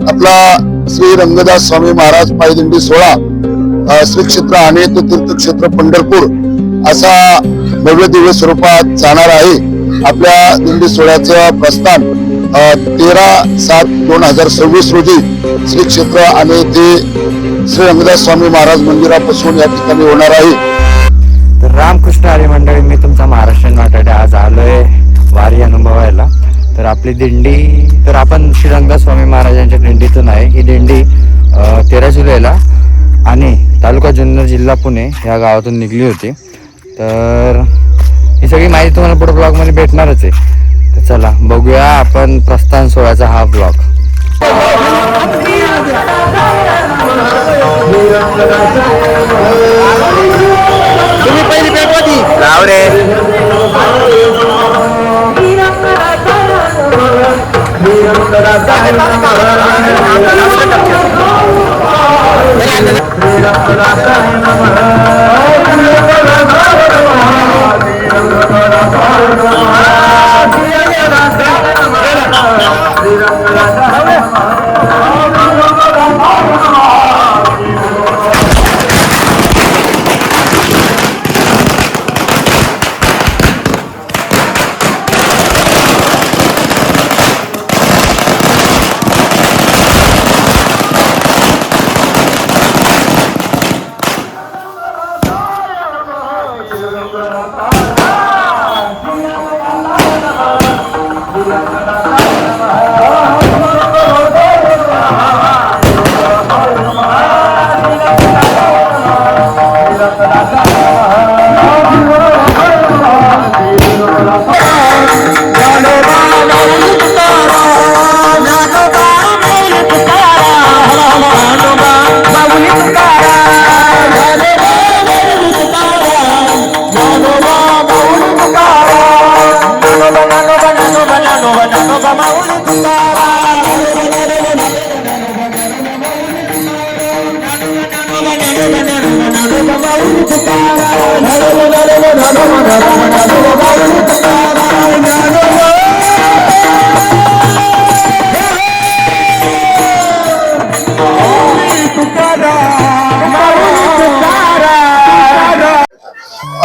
आपला श्री रंगदास स्वामी महाराज पायदिंडी सोहळा श्री क्षेत्र आणि तीर्थक्षेत्र पंढरपूर असा भव्य दिव्य स्वरूपात जाणार आहे। आपल्या दिंडी सोहळ्याचं प्रस्थान 13/7/2026 रोजी श्री क्षेत्र आणि ते श्री रंगदास स्वामी महाराज मंदिरापासून या ठिकाणी होणार आहे। तर रामकृष्ण हरी मंडळी, मी तुमचा महाराष्ट्रीयन वाटाडे आज आलोय वारी अनुभवायला। तर आपली दिंडी, तर आपण श्री रंगदास स्वामी महाराजांच्या दिंडीतून आहे। ही दिंडी 13 जुलैला आणि तालुका जुन्नर जिल्हा पुणे या गावातून निघली होती। तर ही सगळी माहिती तुम्हाला पुढे ब्लॉग मध्ये भेटणारच आहे। तर चला बघूया आपण प्रस्थान सोहळ्याचा हा ब्लॉग। तुम्ही पहिली पेट होती लाव रे।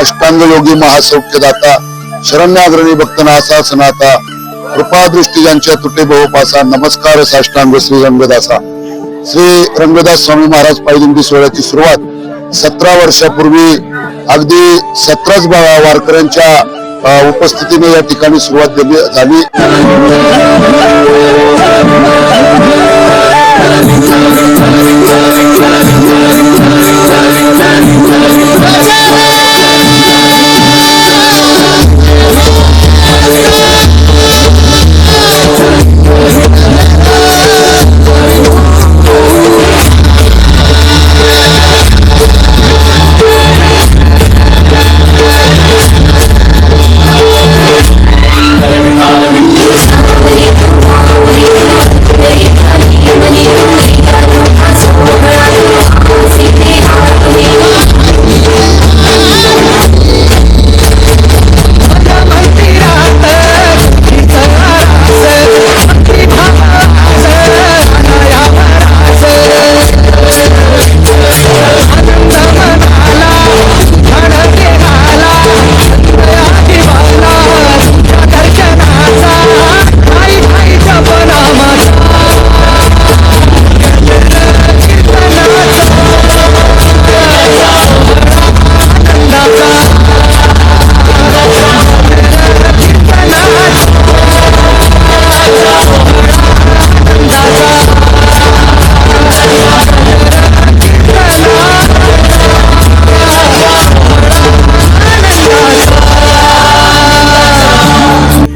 अष्टांग योगी महासौख्यदाता शरण्याग्रणी भक्तनासा सनाता कृपा दृष्टी ज्यांच्या तुटे बहुपासा नमस्कार साष्टांग श्री रंगदासा। श्री रंगदास स्वामी महाराज पायदिंडी सोहळ्याची सुरुवात 17 वर्षापूर्वी अगदी 17च वारकऱ्यांच्या उपस्थितीने या ठिकाणी सुरुवात झाली।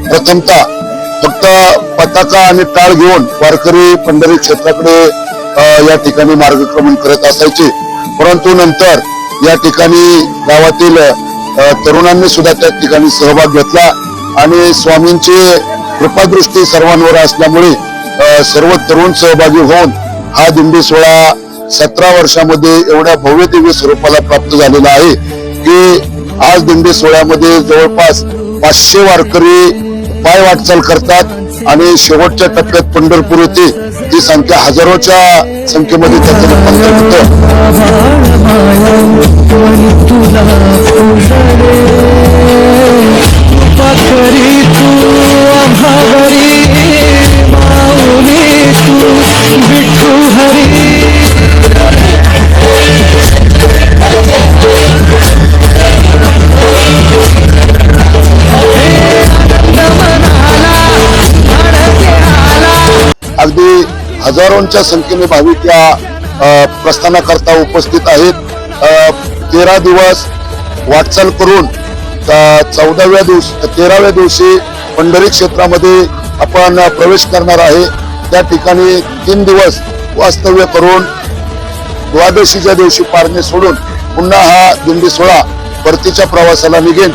प्रथमतः फक्त पताका आणि टाळ घेऊन वारकरी पंढरी क्षेत्राकडे या ठिकाणी मार्गक्रमण करत असायचे, परंतु नंतर या ठिकाणी गावातील तरुणांनी सुद्धा त्या ठिकाणी सहभाग घेतला आणि स्वामींची कृपादृष्टी सर्वांवर असल्यामुळे सर्व तरुण सहभागी होऊन हा दिंडी सोहळा 17 वर्षामध्ये एवढ्या भव्य दिव्य स्वरूपाला प्राप्त झालेला आहे की आज दिंडी सोहळ्यामध्ये जवळपास 500 वारकरी पाय वाटचाल करतात आणि शेवटच्या टप्प्यात पंढरपूर येथे ती संख्या हजारोच्या संख्येमध्ये त्याचं रूपांतर होतं. अगदी हजारोंच्या संख्येने भाविक या प्रस्थानाकरता उपस्थित आहेत. 13 दिवस वाटचाल करून 13व्या दिवशी पंढरी क्षेत्रामध्ये आपण प्रवेश करणार आहे. त्या ठिकाणी 3 दिवस वास्तव्य करून द्वादशीच्या दिवशी पारणे सोडून पुन्हा हा दिंडी सोहळा परतीच्या प्रवासाला निघेल.